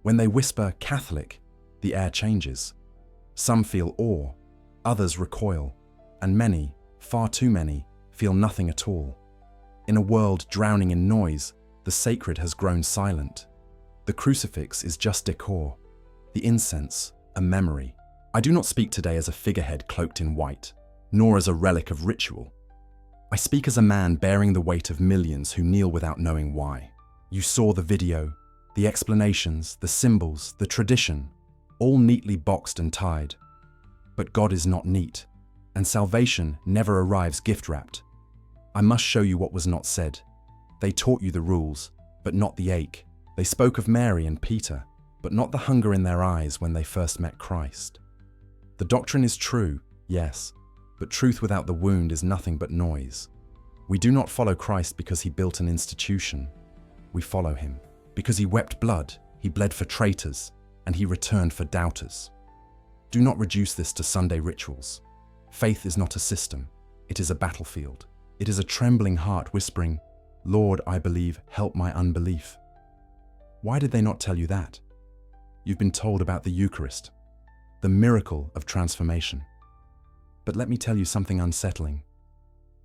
When they whisper Catholic, the air changes. Some feel awe, others recoil, and many, far too many, feel nothing at all. In a world drowning in noise, the sacred has grown silent. The crucifix is just decor, the incense, a memory. I do not speak today as a figurehead cloaked in white, nor as a relic of ritual. I speak as a man bearing the weight of millions who kneel without knowing why. You saw the video, the explanations, the symbols, the tradition, all neatly boxed and tied. But God is not neat, and salvation never arrives gift-wrapped. I must show you what was not said. They taught you the rules, but not the ache. They spoke of Mary and Peter, but not the hunger in their eyes when they first met Christ. The doctrine is true, yes, but truth without the wound is nothing but noise. We do not follow Christ because he built an institution. We follow him because he wept blood, he bled for traitors, and he returned for doubters. Do not reduce this to Sunday rituals. Faith is not a system, it is a battlefield. It is a trembling heart whispering, "Lord, I believe, help my unbelief." Why did they not tell you that? You've been told about the Eucharist, the miracle of transformation. But let me tell you something unsettling.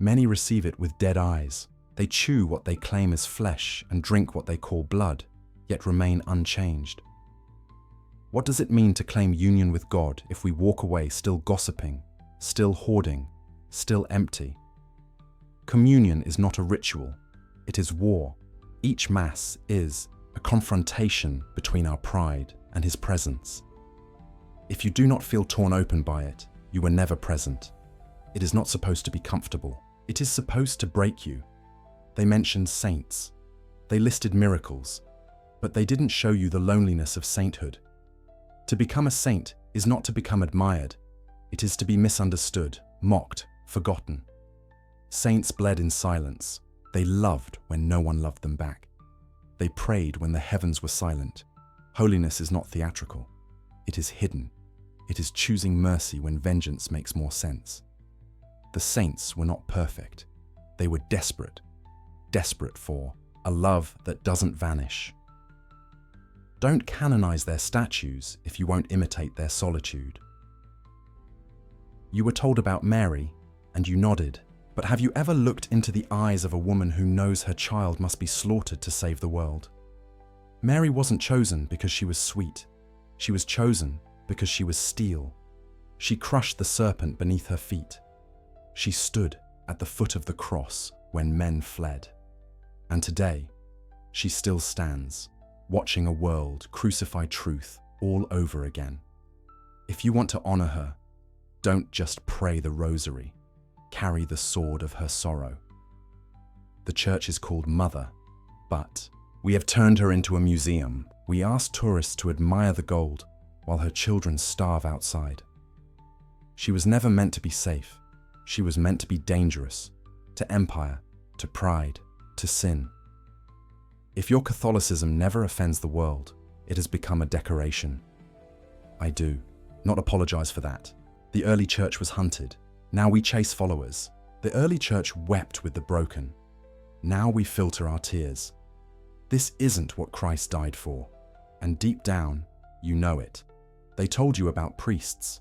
Many receive it with dead eyes. They chew what they claim is flesh and drink what they call blood, yet remain unchanged. What does it mean to claim union with God if we walk away still gossiping, still hoarding, still empty? Communion is not a ritual, it is war. Each Mass is a confrontation between our pride and his presence. If you do not feel torn open by it, you were never present. It is not supposed to be comfortable. It is supposed to break you. They mentioned saints. They listed miracles, but they didn't show you the loneliness of sainthood. To become a saint is not to become admired. It is to be misunderstood, mocked, forgotten. Saints bled in silence. They loved when no one loved them back. They prayed when the heavens were silent. Holiness is not theatrical. It is hidden. It is choosing mercy when vengeance makes more sense. The saints were not perfect. They were desperate. Desperate for a love that doesn't vanish. Don't canonize their statues if you won't imitate their solitude. You were told about Mary, and you nodded. But have you ever looked into the eyes of a woman who knows her child must be slaughtered to save the world? Mary wasn't chosen because she was sweet. She was chosen because she was steel. She crushed the serpent beneath her feet. She stood at the foot of the cross when men fled. And today, she still stands, watching a world crucify truth all over again. If you want to honor her, don't just pray the rosary. Carry the sword of her sorrow. The church is called Mother, but we have turned her into a museum. We ask tourists to admire the gold while her children starve outside. She was never meant to be safe. She was meant to be dangerous, to empire, to pride, to sin. If your Catholicism never offends the world, it has become a decoration. I do not apologize for that. The early church was hunted. Now we chase followers. The early church wept with the broken. Now we filter our tears. This isn't what Christ died for. And deep down, you know it. They told you about priests,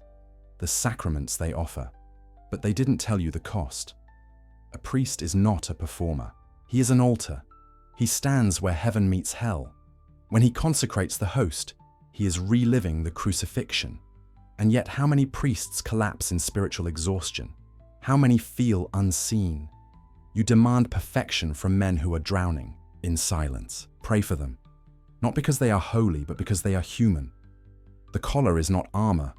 the sacraments they offer, but they didn't tell you the cost. A priest is not a performer. He is an altar. He stands where heaven meets hell. When he consecrates the host, he is reliving the crucifixion. And yet how many priests collapse in spiritual exhaustion? How many feel unseen? You demand perfection from men who are drowning in silence. Pray for them. Not because they are holy, but because they are human. The collar is not armor,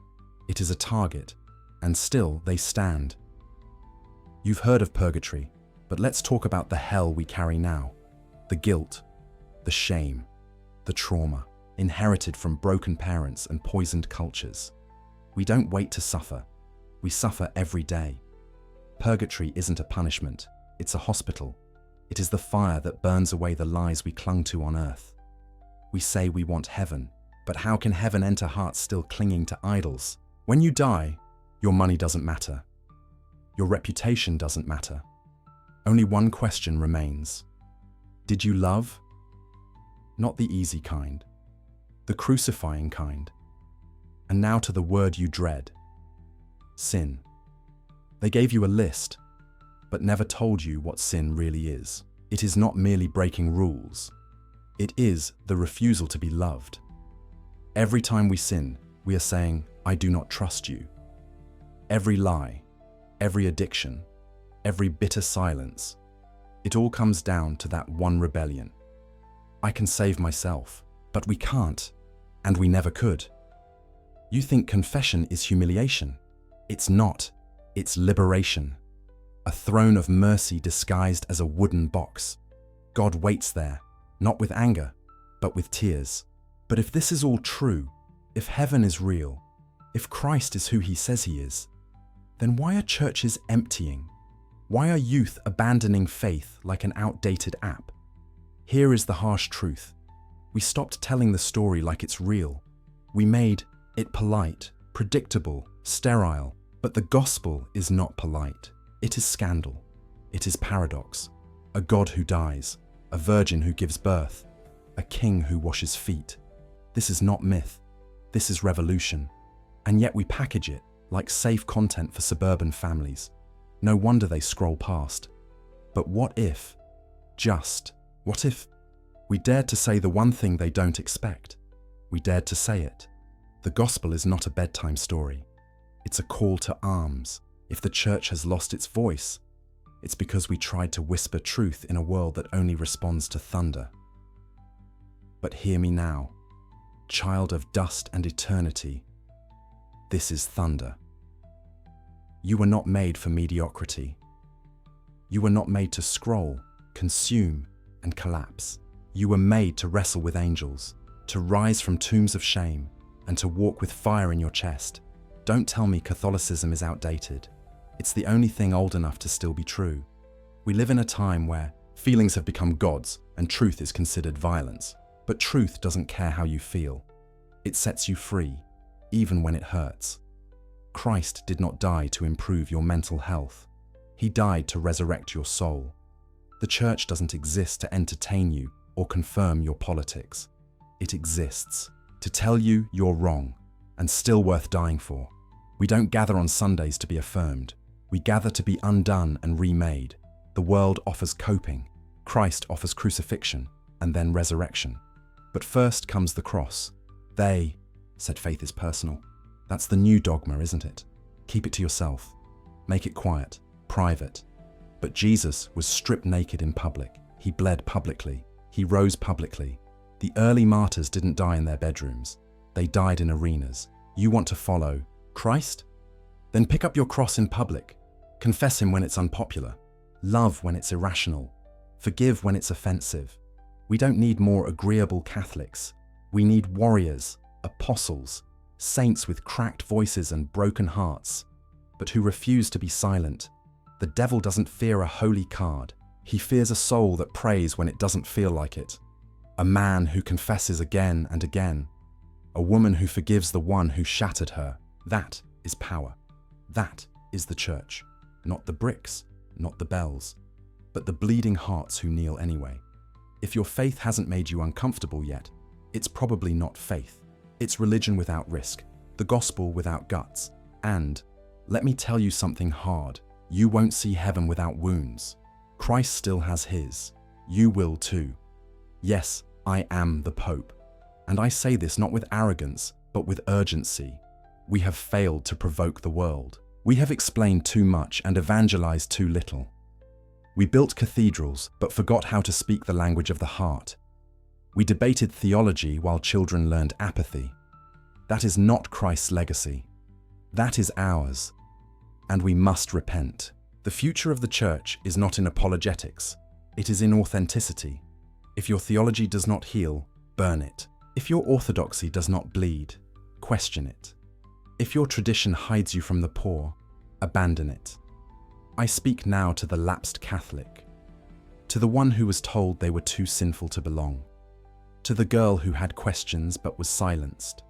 it is a target, and still they stand. You've heard of purgatory, but let's talk about the hell we carry now. The guilt, the shame, the trauma, inherited from broken parents and poisoned cultures. We don't wait to suffer. We suffer every day. Purgatory isn't a punishment. It's a hospital. It is the fire that burns away the lies we clung to on earth. We say we want heaven, but how can heaven enter hearts still clinging to idols? When you die, your money doesn't matter. Your reputation doesn't matter. Only one question remains. Did you love? Not the easy kind. the crucifying kind. And now to the word you dread: sin. They gave you a list, but never told you what sin really is. It is not merely breaking rules. It is the refusal to be loved. Every time we sin, we are saying, "I do not trust you." Every lie, every addiction, every bitter silence, it all comes down to that one rebellion. I can save myself, but we can't, and we never could. You think confession is humiliation. It's not. It's liberation. A throne of mercy disguised as a wooden box. God waits there, not with anger, but with tears. But if this is all true, if heaven is real, if Christ is who he says he is, then why are churches emptying? Why are youth abandoning faith like an outdated app? Here is the harsh truth. We stopped telling the story like it's real. We made it polite, predictable, sterile. But the gospel is not polite. It is scandal. It is paradox. A God who dies, a virgin who gives birth, a king who washes feet. This is not myth. This is revolution. And yet we package it like safe content for suburban families. No wonder they scroll past. But what if, what if we dared to say the one thing they don't expect? We dared to say it. The gospel is not a bedtime story. It's a call to arms. If the church has lost its voice, it's because we tried to whisper truth in a world that only responds to thunder. But hear me now, child of dust and eternity. This is thunder. You were not made for mediocrity. You were not made to scroll, consume, and collapse. You were made to wrestle with angels, to rise from tombs of shame, and to walk with fire in your chest. Don't tell me Catholicism is outdated. It's the only thing old enough to still be true. We live in a time where feelings have become gods and truth is considered violence. But truth doesn't care how you feel. It sets you free, even when it hurts. Christ did not die to improve your mental health. He died to resurrect your soul. The church doesn't exist to entertain you or confirm your politics. It exists to tell you you're wrong and still worth dying for. We don't gather on Sundays to be affirmed. We gather to be undone and remade. The world offers coping. Christ offers crucifixion and then resurrection. But first comes the cross. They said faith is personal. That's the new dogma, isn't it? Keep it to yourself. Make it quiet, private. But Jesus was stripped naked in public. He bled publicly. He rose publicly. The early martyrs didn't die in their bedrooms. They died in arenas. You want to follow Christ? Then pick up your cross in public. Confess him when it's unpopular. Love when it's irrational. Forgive when it's offensive. We don't need more agreeable Catholics. We need warriors, apostles, saints with cracked voices and broken hearts, but who refuse to be silent. The devil doesn't fear a holy card. He fears a soul that prays when it doesn't feel like it. A man who confesses again and again. A woman who forgives the one who shattered her. That is power. That is the church. Not the bricks, not the bells, but the bleeding hearts who kneel anyway. If your faith hasn't made you uncomfortable yet, it's probably not faith. It's religion without risk, the gospel without guts. And let me tell you something hard. You won't see heaven without wounds. Christ still has his. You will too. Yes, I am the Pope. And I say this not with arrogance, but with urgency. We have failed to provoke the world. We have explained too much and evangelized too little. We built cathedrals, but forgot how to speak the language of the heart. We debated theology while children learned apathy. That is not Christ's legacy. That is ours. And we must repent. The future of the church is not in apologetics. It is in authenticity. If your theology does not heal, burn it. If your orthodoxy does not bleed, question it. If your tradition hides you from the poor, abandon it. I speak now to the lapsed Catholic, to the one who was told they were too sinful to belong, to the girl who had questions but was silenced,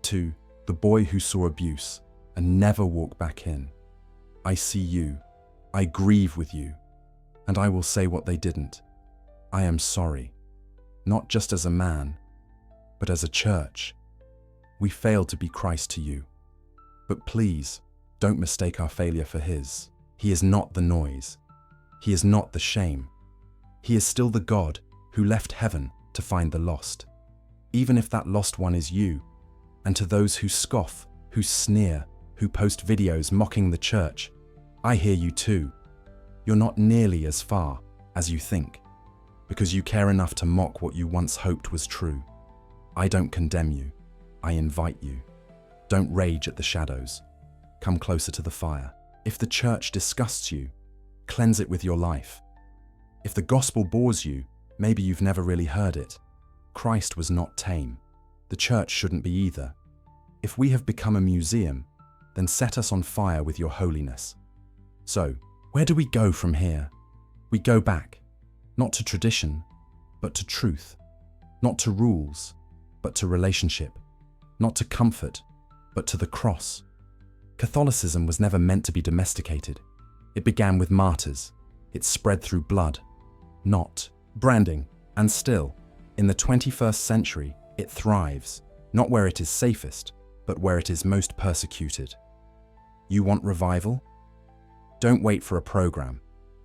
to the boy who saw abuse and never walked back in. I see you, I grieve with you, and I will say what they didn't. I am sorry, not just as a man, But as a church, we failed to be Christ to you. But please, don't mistake our failure for His. He is not the noise. He is not the shame. He is still the God who left heaven to find the lost, even if that lost one is you. And to those who scoff, who sneer, who post videos mocking the church, I hear you too. You're not nearly as far as you think, because you care enough to mock what you once hoped was true. I don't condemn you. I invite you. Don't rage at the shadows. Come closer to the fire. If the church disgusts you, cleanse it with your life. If the gospel bores you, maybe you've never really heard it. Christ was not tame. The church shouldn't be either. If we have become a museum, then set us on fire with your holiness. So, where do we go from here? We go back, not to tradition, but to truth. Not to rules, but to relationship. Not to comfort, but to the cross. Catholicism was never meant to be domesticated. It began with martyrs. It spread through blood, not branding. And still, in the 21st century, it thrives, not where it is safest, but where it is most persecuted. You want revival? Don't wait for a program.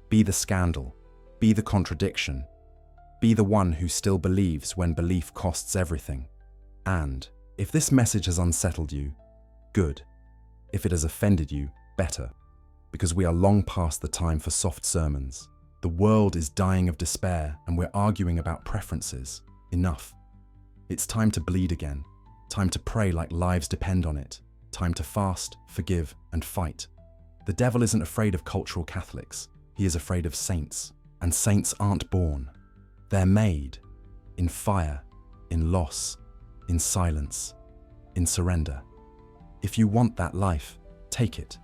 Be the scandal. Be the contradiction. Be the one who still believes when belief costs everything. And if this message has unsettled you, good. If it has offended you, better. Because we are long past the time for soft sermons. The world is dying of despair and we're arguing about preferences. Enough. It's time to bleed again. Time to pray like lives depend on it. Time to fast, forgive, and fight. The devil isn't afraid of cultural Catholics. He is afraid of saints. And saints aren't born. They're made. In fire, in loss, in silence, in surrender. If you want that life, take it.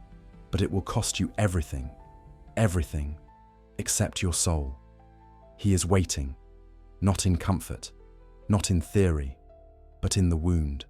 But it will cost you everything. Everything. Except your soul. He is waiting. Not in comfort. Not in theory. But in the wound.